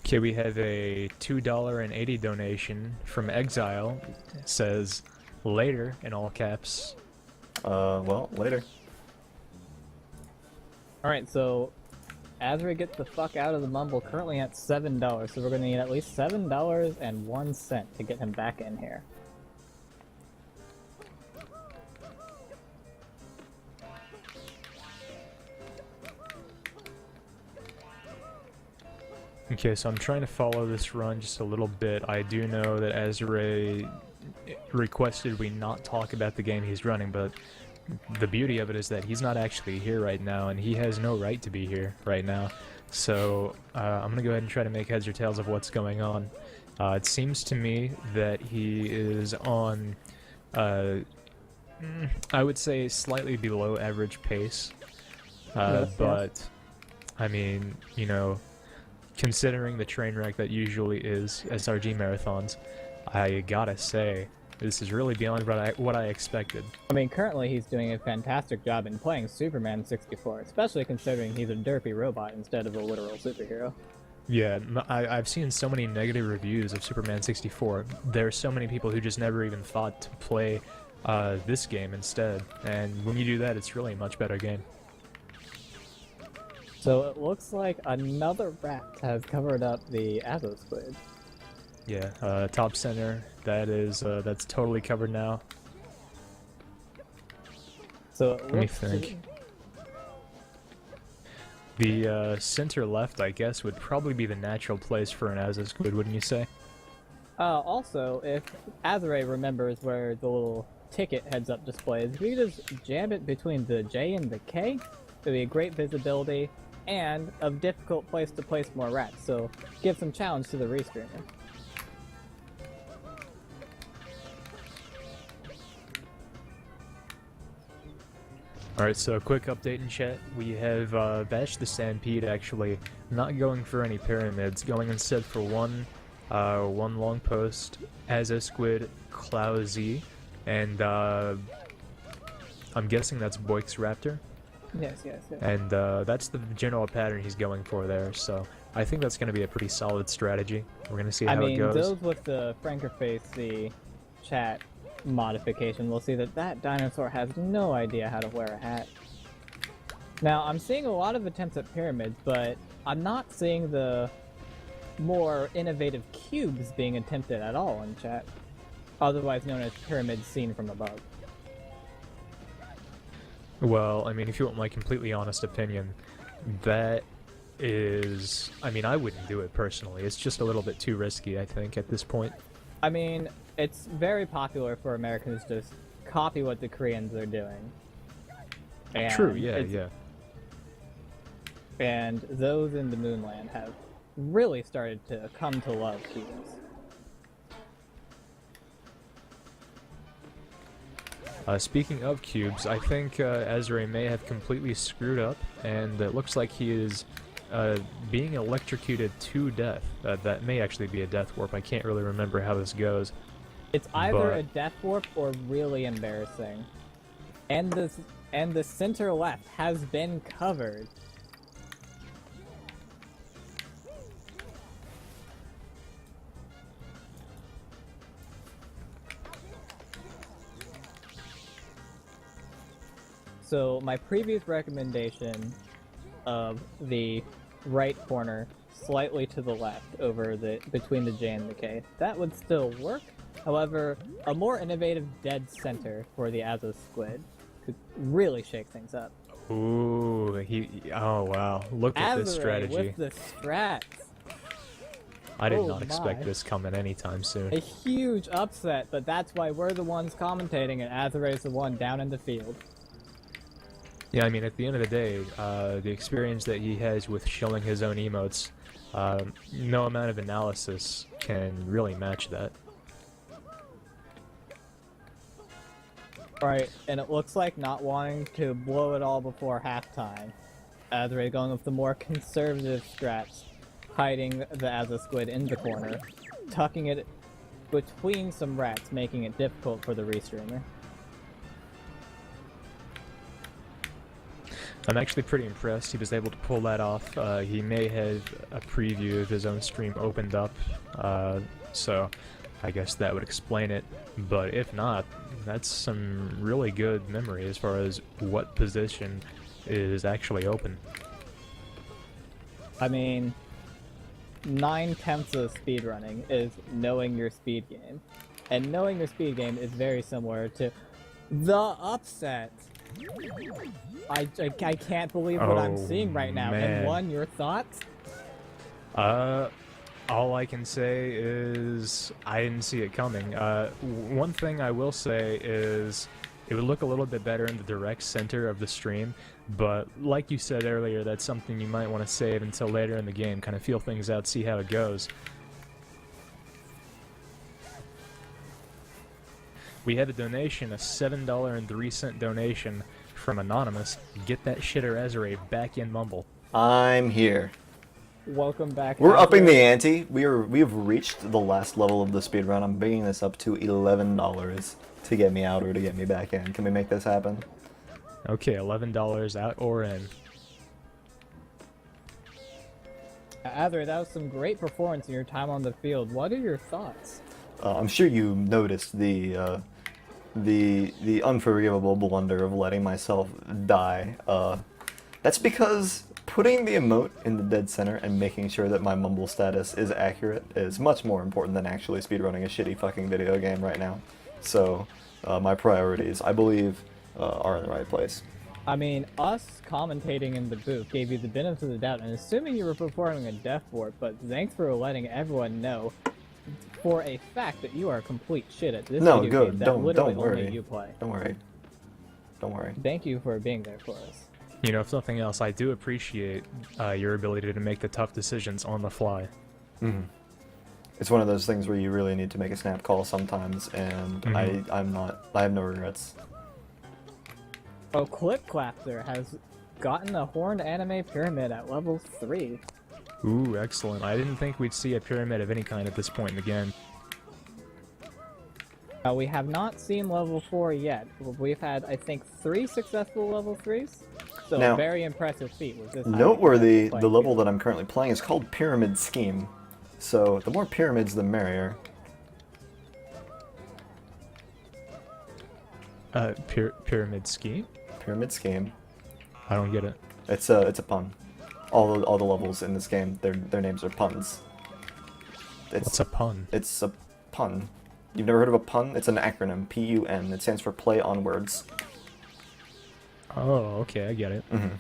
Okay, we have a $2.80 donation from Exile. It says, later, in all caps. Well, later. Alright, so Azorae gets the fuck out of the mumble, currently at $7, so we're gonna need at least $7.01 to get him back in here. Okay, so I'm trying to follow this run just a little bit. I do know that Azorae requested we not talk about the game he's running, but the beauty of it is that he's not actually here right now, and he has no right to be here right now. So I'm gonna go ahead and try to make heads or tails of what's going on. It seems to me that he is on, I would say, slightly below average pace. Yes, but I mean, you know, considering the train wreck that usually is SRG marathons, I gotta say, this is really beyond what I expected. I mean, currently he's doing a fantastic job in playing Superman 64, especially considering he's a derpy robot instead of a literal superhero. Yeah, I've seen so many negative reviews of Superman 64. There are so many people who just never even thought to play this game instead, and when you do that, it's really a much better game. So it looks like another rat has covered up the Azo squid. Yeah, top center, that's totally covered now. So it Let me looks think. The center left, I guess, would probably be the natural place for an Azo squid, wouldn't you say? Also, if Azorae remembers where the little ticket heads-up display is, if you just jam it between the J and the K, it'll be a great visibility and a difficult place to place more rats, so give some challenge to the restreamer. Alright, so a quick update in chat. We have Bash the Stampede actually not going for any pyramids, going instead for one long post, Azo Squid, Clousy, and I'm guessing that's Boix Raptor. Yes. And that's the general pattern he's going for there, so I think that's going to be a pretty solid strategy. We're going to see how it goes. Those with the Frankerface, the chat modification, will see that that dinosaur has no idea how to wear a hat. Now, I'm seeing a lot of attempts at pyramids, but I'm not seeing the more innovative cubes being attempted at all in chat, otherwise known as pyramids seen from above. Well, I mean, if you want my completely honest opinion, that is... I mean, I wouldn't do it personally. It's just a little bit too risky, I think, at this point. I mean, it's very popular for Americans to just copy what the Koreans are doing. And True, yeah. And those in the Moonland have really started to come to love cubes. Speaking of cubes, I think Azorae may have completely screwed up, and it looks like he is being electrocuted to death. That may actually be a death warp. I can't really remember how this goes. It's either a death warp or really embarrassing. And the center left has been covered. So my previous recommendation of the right corner slightly to the left over between the J and the K, that would still work. However, a more innovative dead center for the Azo squid could really shake things up. Ooh, oh wow, look at this strategy. With the strats. I did not expect this coming anytime soon. A huge upset, but that's why we're the ones commentating and Azorae's the one down in the field. Yeah, I mean, at the end of the day, the experience that he has with showing his own emotes, no amount of analysis can really match that. Alright, and it looks like not wanting to blow it all before halftime. Azorae going with the more conservative strats, hiding the Azo squid in the corner, tucking it between some rats, making it difficult for the restreamer. I'm actually pretty impressed he was able to pull that off. He may have a preview of his own stream opened up, so I guess that would explain it. But if not, that's some really good memory as far as what position is actually open. I mean, 9/10 of speedrunning is knowing your speed game. And knowing your speed game is very similar to the upset. I can't believe what I'm seeing right now. Man. And one, your thoughts? All I can say is I didn't see it coming. One thing I will say is it would look a little bit better in the direct center of the stream, but like you said earlier, that's something you might want to save until later in the game, kind of feel things out, see how it goes. We have a donation, a $7.03 donation from Anonymous. Get that shitter Azorae back in Mumble. I'm here. Welcome back. We're upping the Azorae. ante. We have reached the last level of the speedrun. I'm bringing this up to $11 to get me out or to get me back in. Can we make this happen? Okay, $11 out or in. Azorae, that was some great performance in your time on the field. What are your thoughts? I'm sure you noticed the unforgivable blunder of letting myself die. That's because putting the emote in the dead center and making sure that my mumble status is accurate is much more important than actually speedrunning a shitty fucking video game right now. So, my priorities, I believe, are in the right place. I mean, us commentating in the booth gave you the benefit of the doubt, and assuming you were performing a death warp, but thanks for letting everyone know for a fact that you are complete shit at this No, video good. game that Don't literally worry. only you play. Don't worry. Don't worry. Thank you for being there for us. You know, if nothing else, I do appreciate your ability to make the tough decisions on the fly. Mm-hmm. It's one of those things where you really need to make a snap call sometimes, and I have no regrets. Oh, Clip Clapter has gotten a horned anime pyramid at level 3. Ooh, excellent. I didn't think we'd see a pyramid of any kind at this point in the game. We have not seen level 4 yet. We've had, I think, 3 successful level 3s. So Now, very impressive feat with this. Noteworthy, the level that I'm currently playing is called Pyramid Scheme. So the more pyramids, the merrier. Pyramid scheme? Pyramid Scheme. I don't get it. It's a pun. All the levels in this game, their names are puns. What's a pun? It's a pun. You've never heard of a pun? It's an acronym, P-U-N. It stands for Play on Words. Oh, okay, I get it. Mm-hmm.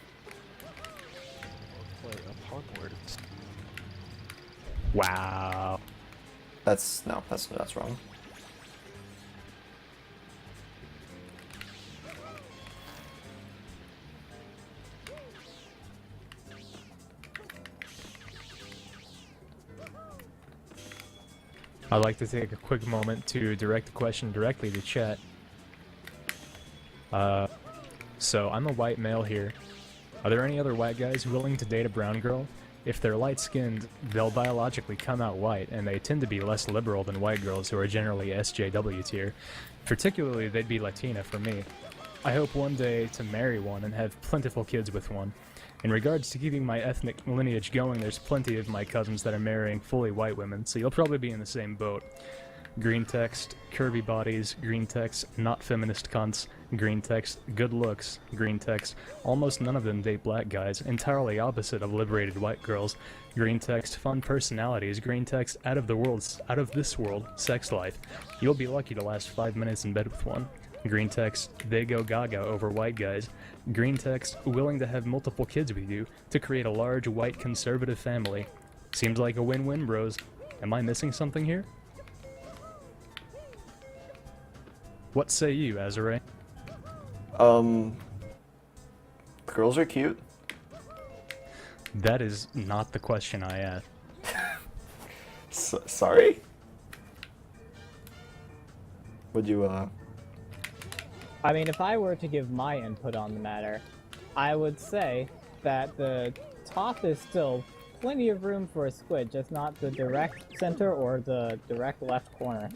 Upon words. Wow. That's wrong. I'd like to take a quick moment to direct the question directly to chat. So I'm a white male here. Are there any other white guys willing to date a brown girl? If they're light-skinned, they'll biologically come out white, and they tend to be less liberal than white girls who are generally SJW tier. Particularly, they'd be Latina for me. I hope one day to marry one and have plentiful kids with one. In regards to keeping my ethnic lineage going, there's plenty of my cousins that are marrying fully white women, so you'll probably be in the same boat. Green text, curvy bodies, green text, not feminist cunts, green text, good looks, green text, almost none of them date black guys, entirely opposite of liberated white girls, green text, fun personalities, green text, out of this world, sex life. You'll be lucky to last 5 minutes in bed with one. Green text, they go gaga over white guys. Green text, willing to have multiple kids with you to create a large white conservative family. Seems like a win-win, bros. Am I missing something here? What say you, Azorae? Girls are cute. That is not the question I asked. Sorry? Would you, I mean, if I were to give my input on the matter, I would say that the top is still plenty of room for a squid, just not the direct center or the direct left corner.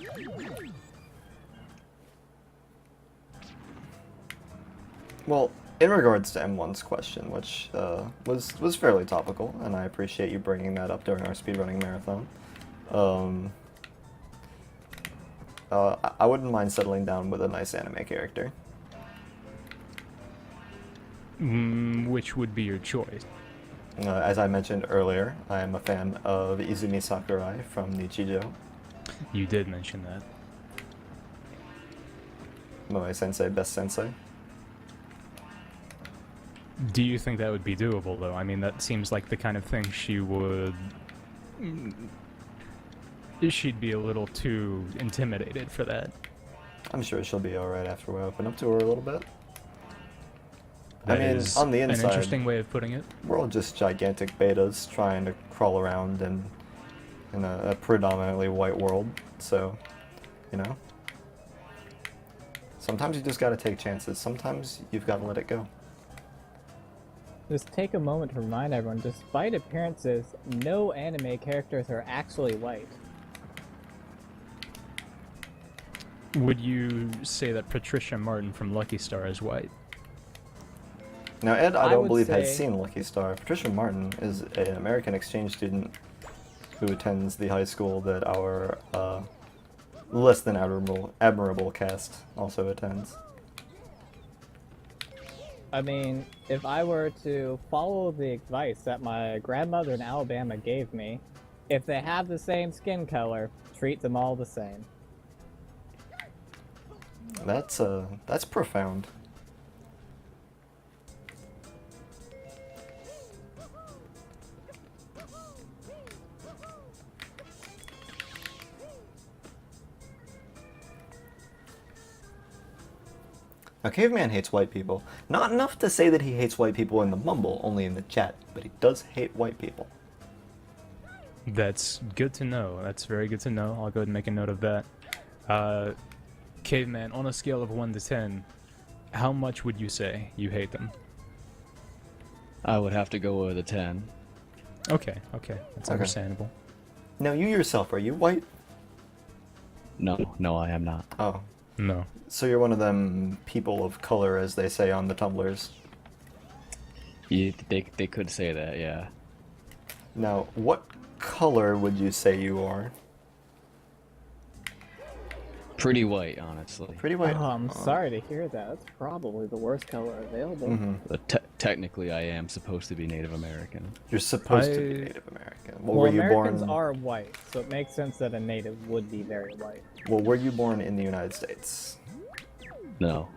Well, in regards to M1's question, which was fairly topical, and I appreciate you bringing that up during our speedrunning marathon, I wouldn't mind settling down with a nice anime character. Which would be your choice? As I mentioned earlier, I am a fan of Izumi Sakurai from Nichijou. You did mention that. Moe Sensei, best sensei. Do you think that would be doable, though? I mean, that seems like the kind of thing she would... She'd be a little too intimidated for that. I'm sure she'll be alright after we open up to her a little bit. That I mean, is on the inside, an interesting way of putting it. we're all just gigantic betas trying to crawl around in a predominantly white world, so, you know. Sometimes you just gotta take chances. Sometimes you've gotta let it go. Just take a moment to remind everyone, despite appearances, no anime characters are actually white. Would you say that Patricia Martin from Lucky Star is white? Now, Ed, I I don't would believe has say- seen Lucky Star. Patricia Martin is an American exchange student who attends the high school that our less than admirable cast also attends. I mean, if I were to follow the advice that my grandmother in Alabama gave me, if they have the same skin color, treat them all the same. That's profound. Now, Caveman hates white people. Not enough to say that he hates white people in the mumble, only in the chat, but he does hate white people. That's good to know. That's very good to know. I'll go ahead and make a note of that. Caveman, on a scale of 1 to 10, how much would you say you hate them? I would have to go with a 10. Okay, that's Okay. understandable. Now, you yourself, are you white? No, I am not. Oh. No. So you're one of them people of color, as they say on the Tumblrs. Yeah, they could say that, yeah. Now, what color would you say you are? Pretty white, honestly. Pretty white. Oh, I'm sorry to hear that. That's probably the worst color available. Mm-hmm. But technically, I am supposed to be Native American. You're supposed to be Native American. Well, were you Americans born? are white, so it makes sense that a native would be very white. Well, were you born in the United States? No.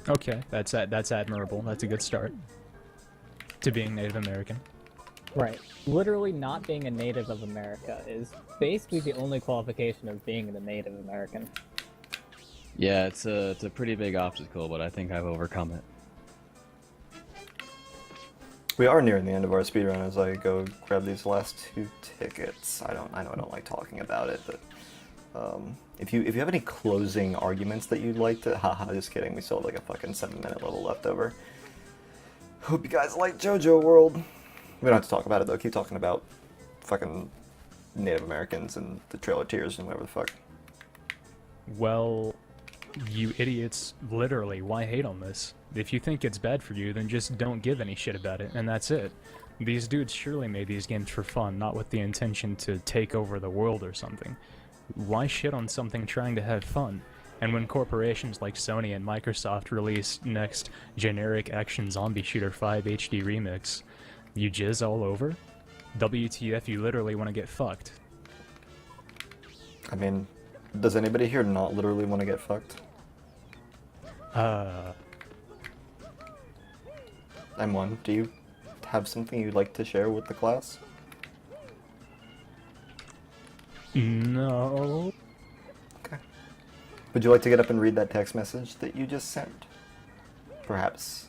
Okay, that's admirable. That's a good start to being Native American. Right. Literally not being a native of America is basically the only qualification of being a Native American. Yeah, it's a pretty big obstacle, but I think I've overcome it. We are nearing the end of our speedrun as I go grab these last 2 tickets. I know I don't like talking about it, but if you have any closing arguments that you'd like to, haha, just kidding. We still have like a fucking 7-minute level left over. Hope you guys like JoJo World. We don't have to talk about it though. Keep talking about fucking Native Americans and the Trail of Tears and whatever the fuck. Well, you idiots, literally, why hate on this? If you think it's bad for you, then just don't give any shit about it, and that's it. These dudes surely made these games for fun, not with the intention to take over the world or something. Why shit on something trying to have fun? And when corporations like Sony and Microsoft release next generic action zombie shooter 5 HD remix, you jizz all over? WTF, you literally want to get fucked. I mean, does anybody here not literally want to get fucked? M1, do you have something you'd like to share with the class? No. Okay. Would you like to get up and read that text message that you just sent? Perhaps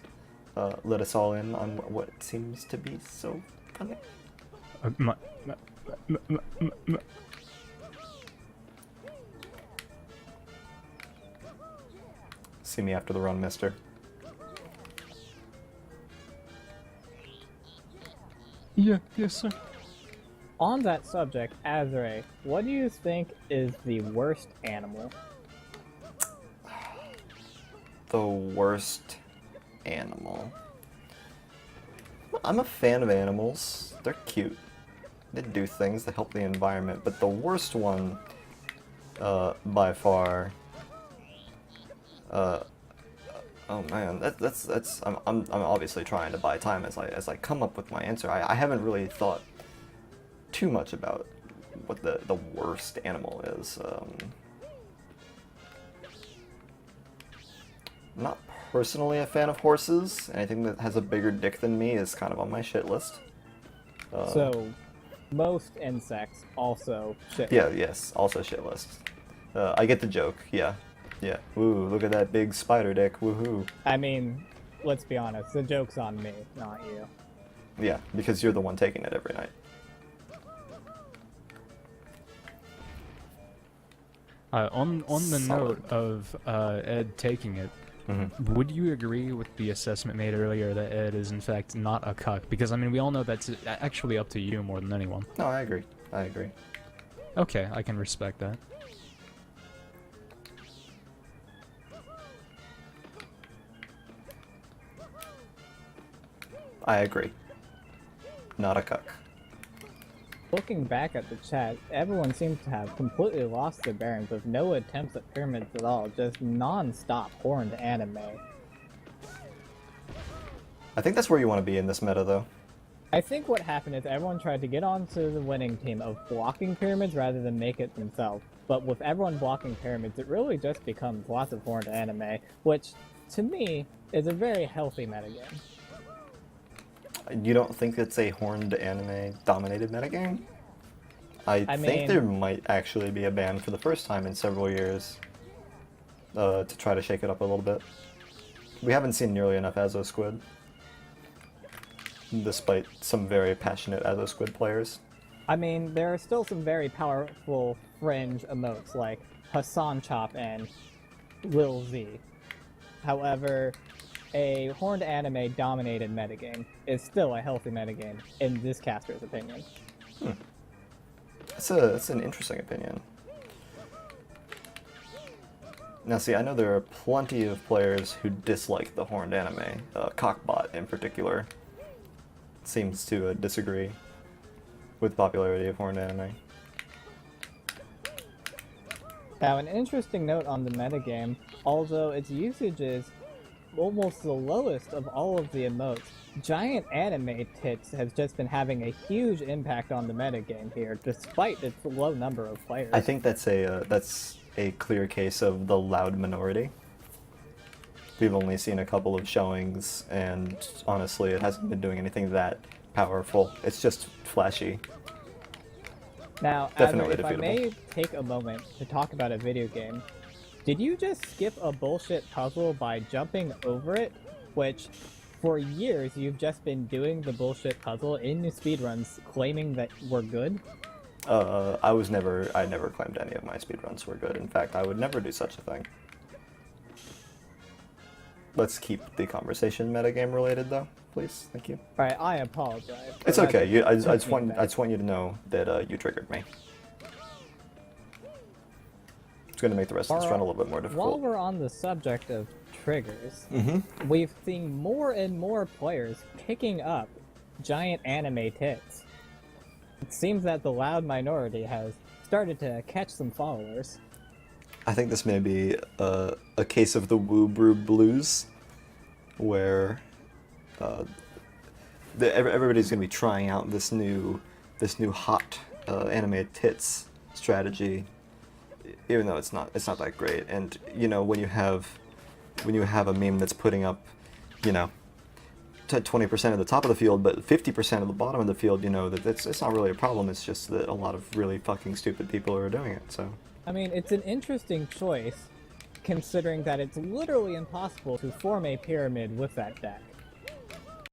let us all in on what seems to be so funny. See me after the run, mister. Yeah, yes, sir. On that subject, Azorae, what do you think is the worst animal? The worst animal. I'm a fan of animals. They're cute. They do things that help the environment, but the worst one, by far. Oh man, I'm obviously trying to buy time as I come up with my answer. I haven't really thought too much about what the worst animal is. Not personally a fan of horses. Anything that has a bigger dick than me is kind of on my shit list. So, most insects also shit. Yeah, yes, also shit list. I get the joke, yeah. Yeah. Ooh, look at that big spider dick, woohoo. I mean, let's be honest, the joke's on me, not you. Yeah, because you're the one taking it every night. On the Solid. note of Ed taking it, Mm-hmm. would you agree with the assessment made earlier that Ed is in fact not a cuck? Because I mean, we all know that's actually up to you more than anyone. No, I agree. I agree. Okay, I can respect that. I agree. Not a cuck. Looking back at the chat, everyone seems to have completely lost their bearings with no attempts at pyramids at all, just non-stop horned anime. I think that's where you want to be in this meta, though. I think what happened is everyone tried to get onto the winning team of blocking pyramids rather than make it themselves. But with everyone blocking pyramids, it really just becomes lots of horned anime, which, to me, is a very healthy metagame. You don't think it's a horned anime-dominated metagame? I think mean- there might actually be a ban for the first time in several years to try to shake it up a little bit. We haven't seen nearly enough Azo Squid, despite some very passionate Azo Squid players. I mean, there are still some very powerful fringe emotes like Hassan Chop and Lil Z. However, a horned anime dominated metagame is still a healthy metagame, in this caster's opinion. That's an interesting opinion. Now see, I know there are plenty of players who dislike the horned anime. Cockbot in particular seems to disagree with the popularity of horned anime. Now, an interesting note on the metagame, although its usage is almost the lowest of all of the emotes, giant anime tits has just been having a huge impact on the metagame here, despite its low number of players. I think that's a clear case of the loud minority. We've only seen a couple of showings, and honestly, it hasn't been doing anything that powerful. It's just flashy. Now, Definitely Azorae, if I may defeatable. take a moment to talk about a video game, did you just skip a bullshit puzzle by jumping over it? Which, for years, you've just been doing the bullshit puzzle in the speedruns, claiming that we're good? I never claimed any of my speedruns were good. In fact, I would never do such a thing. Let's keep the conversation metagame related, though, please. Thank you. Alright, I apologize. It's but okay. I that's just me want you to know that you triggered me. It's going to make the rest of this run a little bit more While difficult. we're on the subject of triggers, Mm-hmm. we've seen more and more players picking up giant anime tits. It seems that the loud minority has started to catch some followers. I think this may be a case of the woo brew blues, where everybody's going to be trying out this new hot anime tits strategy, even though it's not that great. And you know, when you have a meme that's putting up, you know, 20% of the top of the field, but 50% of the bottom of the field, you know, it's not really a problem. It's just that a lot of really fucking stupid people are doing it. So. I mean, it's an interesting choice, considering that it's literally impossible to form a pyramid with that deck.